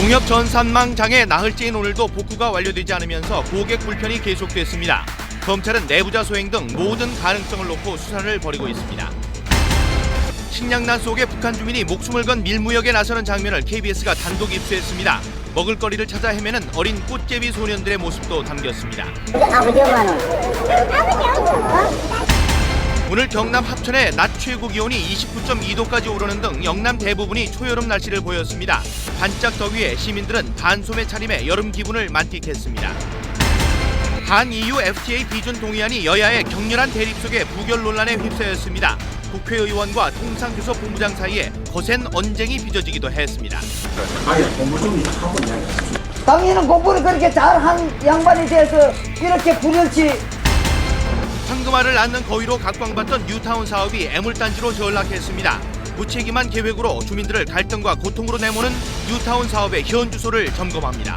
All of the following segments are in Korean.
농협 전산망 장애 나흘째인 오늘도 복구가 완료되지 않으면서 고객 불편이 계속됐습니다. 검찰은 내부자 소행 등 모든 가능성을 놓고 수사를 벌이고 있습니다. 식량난 속에 북한 주민이 목숨을 건 밀무역에 나서는 장면을 KBS가 단독 입수했습니다. 먹을거리를 찾아 헤매는 어린 꽃제비 소년들의 모습도 담겼습니다. 오늘 경남 합천의 낮 최고 기온이 29.2도까지 오르는 등 영남 대부분이 초여름 날씨를 보였습니다. 반짝 더위에 시민들은 반소매 차림에 여름 기분을 만끽했습니다. 한 EU FTA 비준 동의안이 여야의 격렬한 대립 속에 부결 논란에 휩싸였습니다. 국회의원과 통상교섭 본부장 사이에 거센 언쟁이 빚어지기도 했습니다. 당연히 공부를 그렇게 잘한 양반에 대해서 이렇게 불연치. 황금알을 낳는 거위로 각광받던 뉴타운 사업이 애물단지로 전락했습니다. 무책임한 계획으로 주민들을 갈등과 고통으로 내모는 뉴타운 사업의 현 주소를 점검합니다.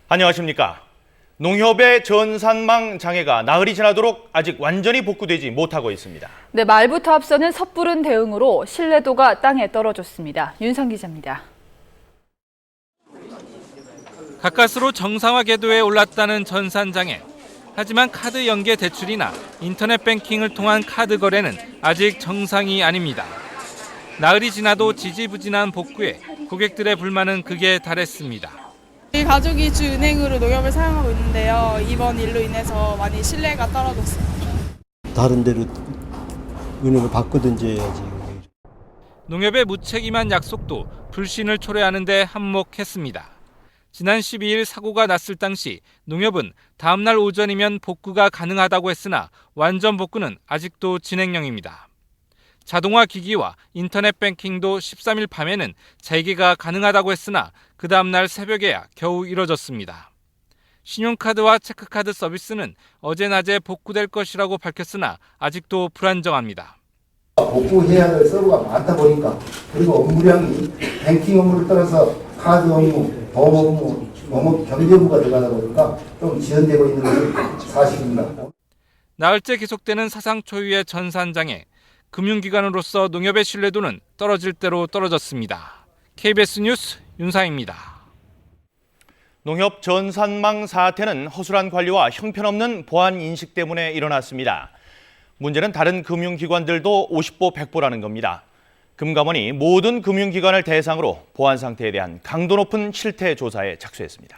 안녕하십니까. 농협의 전산망 장애가 나흘이 지나도록 아직 완전히 복구되지 못하고 있습니다. 네, 말부터 앞서는 섣부른 대응으로 신뢰도가 땅에 떨어졌습니다. 윤상 기자입니다. 가까스로 정상화 궤도에 올랐다는 전산장애. 하지만 카드 연계 대출이나 인터넷 뱅킹을 통한 카드 거래는 아직 정상이 아닙니다. 나흘이 지나도 지지부진한 복구에 고객들의 불만은 극에 달했습니다. 저희 가족이 주 은행으로 농협을 사용하고 있는데요. 이번 일로 인해서 많이 신뢰가 떨어졌어요. 다른 데로 은행을 바꾸든지 해야지. 농협의 무책임한 약속도 불신을 초래하는 데 한몫했습니다. 지난 12일 사고가 났을 당시 농협은 다음 날 오전이면 복구가 가능하다고 했으나 완전 복구는 아직도 진행형입니다. 자동화 기기와 인터넷 뱅킹도 13일 밤에는 재개가 가능하다고 했으나 그 다음 날 새벽에야 겨우 이뤄졌습니다. 신용카드와 체크카드 서비스는 어제 낮에 복구될 것이라고 밝혔으나 아직도 불안정합니다. 복구해야 될 서버가 많다 보니까 그리고 업무량이 뱅킹 업무를 떠나서 카드 업무, 보험 업무, 농업 경제부가 들어가다 보니까 좀 지연되고 있는 것이 사실입니다. 나흘째 계속되는 사상 초유의 전산장애. 금융기관으로서 농협의 신뢰도는 떨어질 대로 떨어졌습니다. KBS 뉴스 윤상입니다. 농협 전산망 사태는 허술한 관리와 형편없는 보안 인식 때문에 일어났습니다. 문제는 다른 금융기관들도 50보 100보라는 겁니다. 금감원이 모든 금융기관을 대상으로 보안 상태에 대한 강도 높은 실태 조사에 착수했습니다.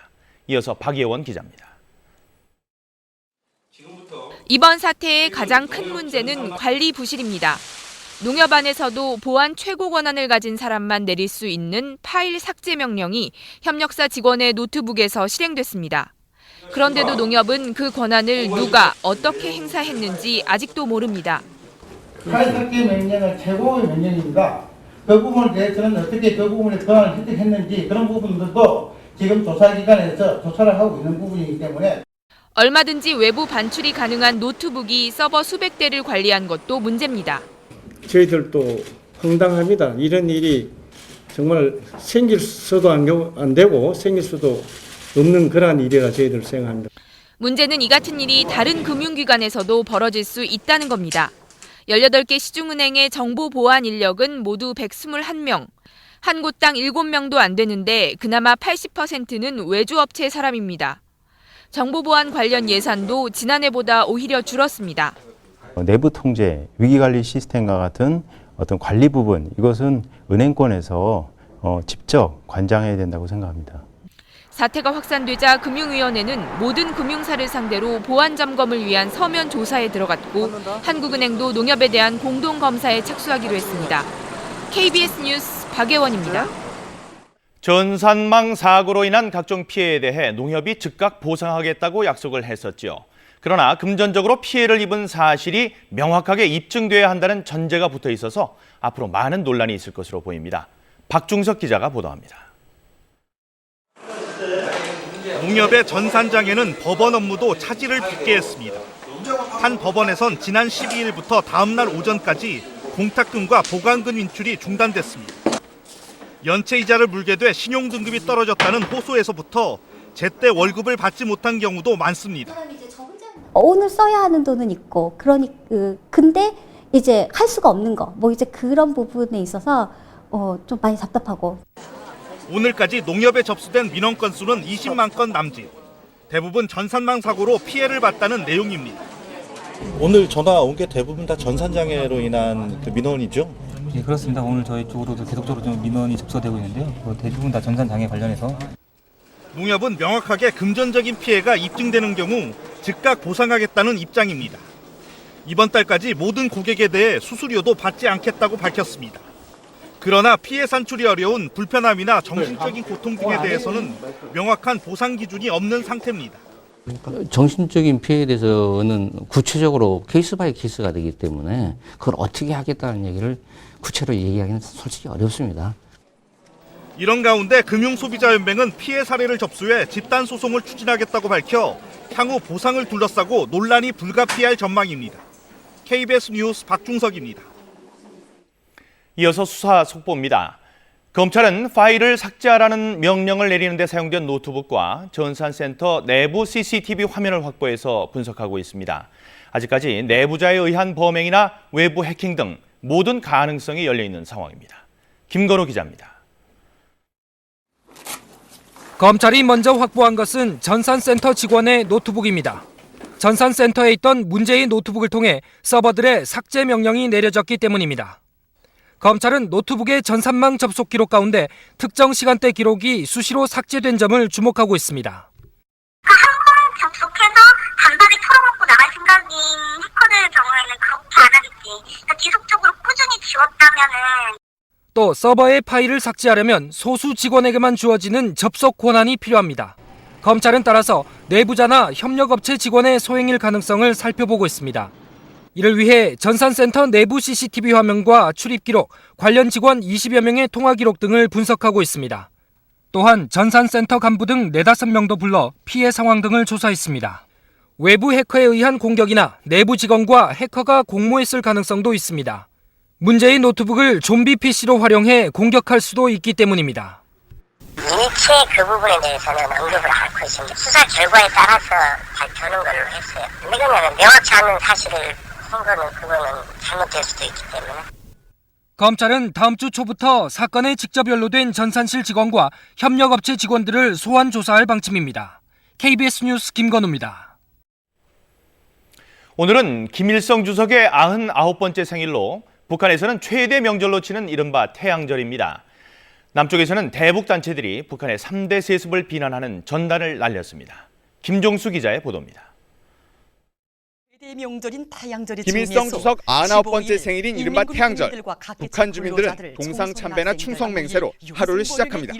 이어서 박예원 기자입니다. 이번 사태의 가장 큰 문제는 관리 부실입니다. 농협 안에서도 보안 최고 권한을 가진 사람만 내릴 수 있는 파일 삭제 명령이 협력사 직원의 노트북에서 실행됐습니다. 그런데도 농협은 그 권한을 누가 어떻게 행사했는지 아직도 모릅니다. 파일 삭제 명령은 최고의 명령입니다. 그 부분에 대해서는 어떻게 그 부분에 권한을 획득했는지 그런 부분들도 지금 조사기관에서 조사를 하고 있는 부분이기 때문에 얼마든지 외부 반출이 가능한 노트북이 서버 수백 대를 관리한 것도 문제입니다. 저희들도 황당합니다. 이런 일이 정말 생길수도 안 되고 생길 수도 없는 그러한 일이라 저희들 생각합니다. 문제는 이 같은 일이 다른 금융기관에서도 벌어질 수 있다는 겁니다. 18개 시중은행의 정보 보안 인력은 모두 121명. 한 곳당 7명도 안 되는데 그나마 80%는 외주업체 사람입니다. 정보보안 관련 예산도 지난해보다 오히려 줄었습니다. 내부 통제, 위기관리 시스템과 같은 어떤 관리 부분, 이것은 은행권에서 직접 관장해야 된다고 생각합니다. 사태가 확산되자 금융위원회는 모든 금융사를 상대로 보안 점검을 위한 서면 조사에 들어갔고 한국은행도 농협에 대한 공동검사에 착수하기로 했습니다. KBS 뉴스 박예원입니다. 전산망 사고로 인한 각종 피해에 대해 농협이 즉각 보상하겠다고 약속을 했었죠. 그러나 금전적으로 피해를 입은 사실이 명확하게 입증돼야 한다는 전제가 붙어 있어서 앞으로 많은 논란이 있을 것으로 보입니다. 박중석 기자가 보도합니다. 농협의 전산장애는 법원 업무도 차질을 빚게 했습니다. 한 법원에선 지난 12일부터 다음 날 오전까지 공탁금과 보관금 인출이 중단됐습니다. 연체 이자를 물게 돼 신용 등급이 떨어졌다는 호소에서부터 제때 월급을 받지 못한 경우도 많습니다. 오늘 써야 하는 돈은 있고, 근데 이제 할 수가 없는 거, 이제 그런 부분에 있어서 좀 많이 답답하고. 오늘까지 농협에 접수된 민원 건수는 20만 건 남짓. 대부분 전산망 사고로 피해를 봤다는 내용입니다. 오늘 전화 온 게 대부분 다 전산장애로 인한 그 민원이죠? 네, 그렇습니다. 오늘 저희 쪽으로도 계속적으로 좀 민원이 접수되고 있는데요. 대부분 다 전산장애 관련해서. 농협은 명확하게 금전적인 피해가 입증되는 경우 즉각 보상하겠다는 입장입니다. 이번 달까지 모든 고객에 대해 수수료도 받지 않겠다고 밝혔습니다. 그러나 피해 산출이 어려운 불편함이나 정신적인 고통 등에 대해서는 명확한 보상 기준이 없는 상태입니다. 정신적인 피해에 대해서는 구체적으로 케이스 바이 케이스가 되기 때문에 그걸 어떻게 하겠다는 얘기를 구체로 얘기하기는 솔직히 어렵습니다. 이런 가운데 금융소비자연맹은 피해 사례를 접수해 집단소송을 추진하겠다고 밝혀 향후 보상을 둘러싸고 논란이 불가피할 전망입니다. KBS 뉴스 박중석입니다. 이어서 수사 속보입니다. 검찰은 파일을 삭제하라는 명령을 내리는 데 사용된 노트북과 전산센터 내부 CCTV 화면을 확보해서 분석하고 있습니다. 아직까지 내부자에 의한 범행이나 외부 해킹 등 모든 가능성이 열려 있는 상황입니다. 김건우 기자입니다. 검찰이 먼저 확보한 것은 전산센터 직원의 노트북입니다. 전산센터에 있던 문제의 노트북을 통해 서버들의 삭제 명령이 내려졌기 때문입니다. 검찰은 노트북의 전산망 접속 기록 가운데 특정 시간대 기록이 수시로 삭제된 점을 주목하고 있습니다. 한 번 접속해서 단박에 털어먹고 나갈 생각인 해커들 경우에는 그렇게 안 하겠지. 지속적으로 꾸준히 지웠다면은. 또 서버의 파일을 삭제하려면 소수 직원에게만 주어지는 접속 권한이 필요합니다. 검찰은 따라서 내부자나 협력업체 직원의 소행일 가능성을 살펴보고 있습니다. 이를 위해 전산센터 내부 CCTV 화면과 출입 기록, 관련 직원 20여 명의 통화 기록 등을 분석하고 있습니다. 또한 전산센터 간부 등 4-5명도 불러 피해 상황 등을 조사했습니다. 외부 해커에 의한 공격이나 내부 직원과 해커가 공모했을 가능성도 있습니다. 문제의 노트북을 좀비 PC로 활용해 공격할 수도 있기 때문입니다. 인체 그 부분에 대해서는 언급을 할 것입니다. 수사 결과에 따라서 발표하는 걸로 했어요. 왜냐하면 명확치 않은 사실을 한 거는 그거는 잘못될 수도 있기 때문에. 검찰은 다음 주 초부터 사건에 직접 연루된 전산실 직원과 협력업체 직원들을 소환 조사할 방침입니다. KBS 뉴스 김건우입니다. 오늘은 김일성 주석의 99번째 생일로 북한에서는 최대 명절로 치는 이른바 태양절입니다. 남쪽에서는 대북 단체들이 북한의 3대 세습을 비난하는 전단을 날렸습니다. 김종수 기자의 보도입니다. 명절인 태양절이 김일성 주석 99번째 생일인 이른바 태양절. 북한 주민들은 동상참배나 충성맹세로 하루를 시작합니다.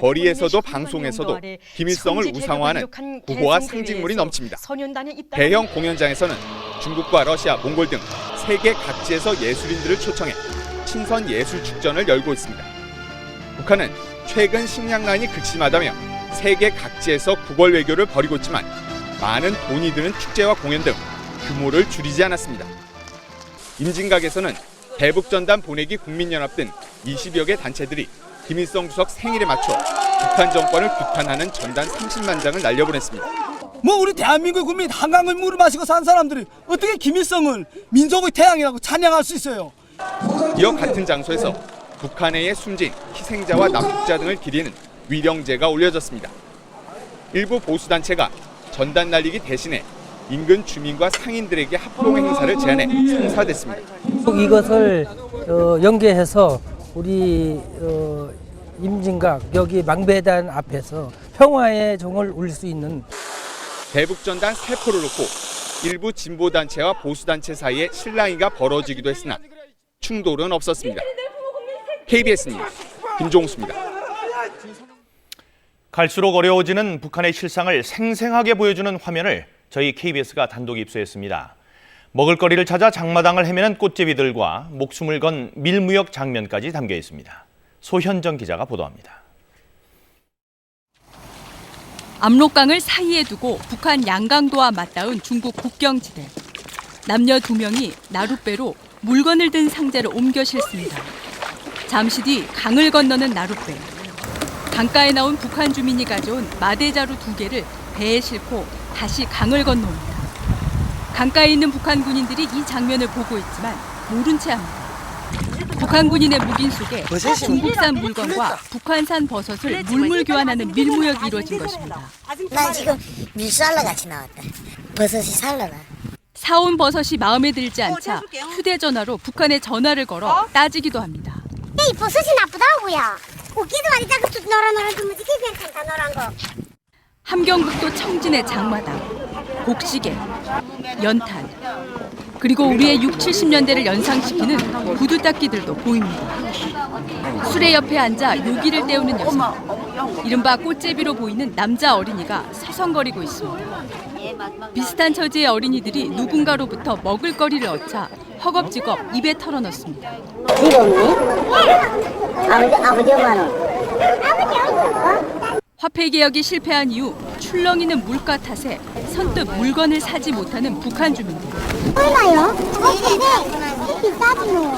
거리에서도 방송에서도 김일성을 우상화하는 구호와 상징물이 넘칩니다. 대형 공연장에서는 중국과 러시아, 몽골 등 세계 각지에서 예술인들을 초청해 친선 예술 축전을 열고 있습니다. 북한은 최근 식량 난이 극심하다며 세계 각지에서 구걸 외교를 벌이고 있지만 많은 돈이 드는 축제와 공연 등 규모를 줄이지 않았습니다. 임진각에서는 대북전단 보내기 국민연합 등 20여 개 단체들이 김일성 주석 생일에 맞춰 북한 정권을 비판하는 전단 30만 장을 날려보냈습니다. 우리 대한민국 국민 한강을 물을 마시고 산 사람들이 어떻게 김일성을 민족의 태양이라고 찬양할 수 있어요? 이어 같은 장소에서 북한해에 숨진 희생자와 남북자 등을 기리는 위령제가 올려졌습니다. 일부 보수단체가 전단 날리기 대신에 인근 주민과 상인들에게 합동 행사를 제안해 성사됐습니다. 이것을 연계해서 우리 임진각 여기 망배단 앞에서 평화의 종을 울릴 수 있는 대북전단 세포를 놓고 일부 진보단체와 보수단체 사이에 실랑이가 벌어지기도 했으나 충돌은 없었습니다. KBS 뉴스 김종수입니다. 갈수록 어려워지는 북한의 실상을 생생하게 보여주는 화면을 저희 KBS가 단독 입수했습니다. 먹을거리를 찾아 장마당을 헤매는 꽃제비들과 목숨을 건 밀무역 장면까지 담겨 있습니다. 소현정 기자가 보도합니다. 압록강을 사이에 두고 북한 양강도와 맞닿은 중국 국경지대. 남녀 2명이 나룻배로 물건을 든 상자를 옮겨 실습니다. 잠시 뒤 강을 건너는 나룻배. 강가에 나온 북한 주민이 가져온 마대자루 2개를 배에 싣고 다시 강을 건너옵니다. 강가에 있는 북한 군인들이 이 장면을 보고 있지만 모른 채 합니다. 북한 군인의 묵인 속에 중국산 물건과 북한산 버섯을 물물 교환하는 밀무역이 이루어진 것입니다. 난 지금 밀살라 같이 나왔다. 버섯이 살라나. 사온 버섯이 마음에 들지 않자 휴대전화로 북한에 전화를 걸어 따지기도 합니다. 이 버섯이 나쁘다고요. 웃기도 많이 작은 노란노란 그 뭐지 괜찮다 노란 거. 함경북도 청진의 장마당, 곡시계, 연탄, 그리고 우리의 60, 70년대를 연상시키는 구두닦이들도 보입니다. 수레 옆에 앉아 요기를 때우는 여성, 이른바 꽃제비로 보이는 남자 어린이가 서성거리고 있습니다. 비슷한 처지의 어린이들이 누군가로부터 먹을거리를 얻자 허겁지겁 입에 털어넣습니다. 아버지 엄마는? 화폐개혁이 실패한 이후 출렁이는 물가 탓에 선뜻 물건을 사지 못하는 북한 주민들. 얼마요? 비싸지 뭐.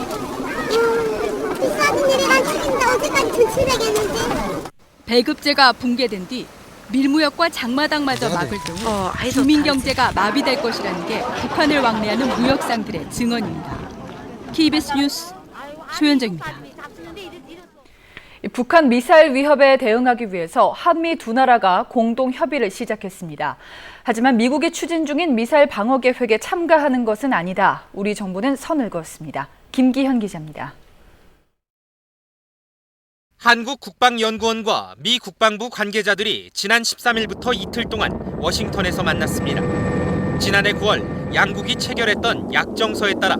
비싸진 일이란 책임다 언제까지 1,700 배급제가 붕괴된 뒤 밀무역과 장마당마저 막을 경우 주민 경제가 마비될 것이라는 게 북한을 왕래하는 무역상들의 증언입니다. KBS 뉴스 소연정입니다. 북한 미사일 위협에 대응하기 위해서 한미 두 나라가 공동 협의를 시작했습니다. 하지만 미국이 추진 중인 미사일 방어 계획에 참가하는 것은 아니다. 우리 정부는 선을 그었습니다. 김기현 기자입니다. 한국 국방연구원과 미 국방부 관계자들이 지난 13일부터 이틀 동안 워싱턴에서 만났습니다. 지난해 9월 양국이 체결했던 약정서에 따라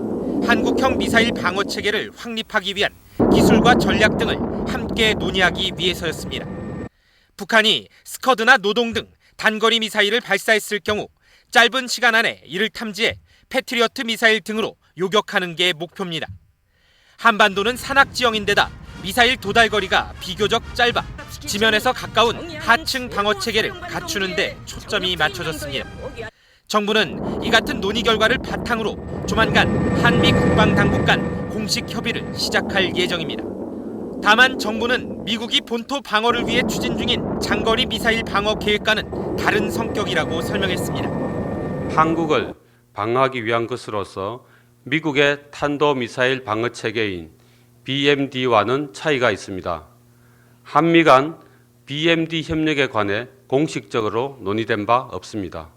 한국형 미사일 방어 체계를 확립하기 위한 기술과 전략 등을 함께 논의하기 위해서였습니다. 북한이 스커드나 노동 등 단거리 미사일을 발사했을 경우 짧은 시간 안에 이를 탐지해 패트리어트 미사일 등으로 요격하는 게 목표입니다. 한반도는 산악지형인데다 미사일 도달거리가 비교적 짧아 지면에서 가까운 하층 방어 체계를 갖추는 데 초점이 맞춰졌습니다. 정부는 이 같은 논의 결과를 바탕으로 조만간 한미 국방당국 간 공식 협의를 시작할 예정입니다. 다만 정부는 미국이 본토 방어를 위해 추진 중인 장거리 미사일 방어 계획과는 다른 성격이라고 설명했습니다. 한국을 방어하기 위한 것으로서 미국의 탄도미사일 방어 체계인 BMD와는 차이가 있습니다. 한미 간 BMD 협력에 관해 공식적으로 논의된 바 없습니다.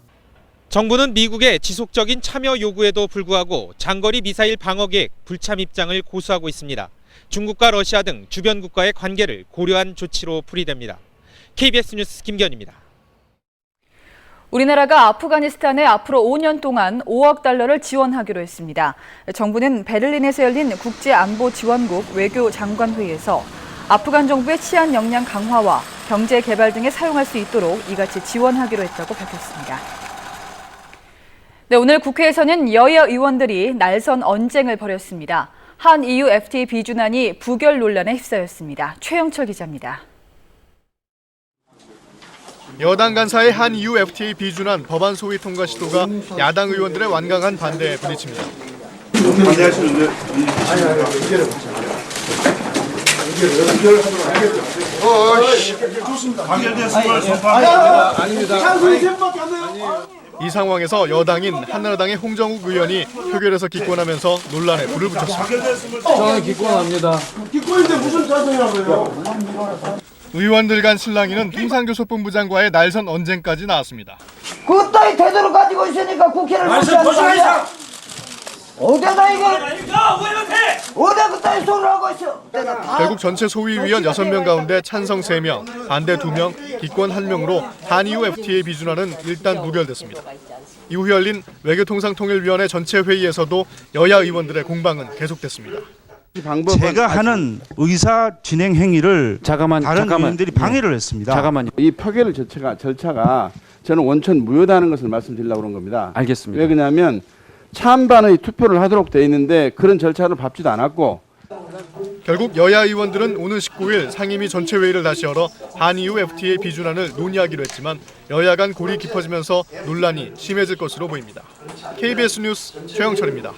정부는 미국의 지속적인 참여 요구에도 불구하고 장거리 미사일 방어 계획 불참 입장을 고수하고 있습니다. 중국과 러시아 등 주변 국가의 관계를 고려한 조치로 풀이됩니다. KBS 뉴스 김기현입니다. 우리나라가 아프가니스탄에 앞으로 5년 동안 5억 달러를 지원하기로 했습니다. 정부는 베를린에서 열린 국제안보지원국 외교장관회의에서 아프간 정부의 치안 역량 강화와 경제 개발 등에 사용할 수 있도록 이같이 지원하기로 했다고 밝혔습니다. 네, 오늘 국회에서는 여야 의원들이 날선 언쟁을 벌였습니다. 한 EU FTA 비준안이 부결 논란에 휩싸였습니다. 최영철 기자입니다. 여당 간사의 한 EU FTA 비준안 법안 소위 통과 시도가 야당 의원들의 완강한 반대에 부딪힙니다. 반대하시는데 이 상황에서 여당인 한나라당의 홍정욱 의원이 표결에서 기권하면서 논란에 불을 붙였습니다. 저는 기권합니다. 기권인데 무슨 짜증이라고요? 의원들 간 실랑이는 통상교섭본부장과의 날선 언쟁까지 나왔습니다. 그따위 태도를 가지고 있으니까 국회를 못 하는 거야. 어디다 이걸 어디 그따위 소리를 하고 있어. 결국 전체 소위위원 6명 가운데 찬성 3명, 반대 2명, 기권 1명으로 한EU FTA 비준안은 일단 무결됐습니다. 이후 열린 외교통상통일위원회 전체 회의에서도 여야 의원들의 공방은 계속됐습니다. 제가 하는 의사 진행 행위를 다른 의원들이 방해를 했습니다. 잠깐만요. 이 표결 절차가 저는 원천 무효다는 것을 말씀드리려고 그런 겁니다. 알겠습니다. 왜 그러냐면 찬반의 투표를 하도록 돼 있는데 그런 절차를 밟지도 않았고. 결국 여야 의원들은 오는 19일 상임위 전체 회의를 다시 열어 한EU FTA 비준안을 논의하기로 했지만 여야 간 골이 깊어지면서 논란이 심해질 것으로 보입니다. KBS 뉴스 최영철입니다.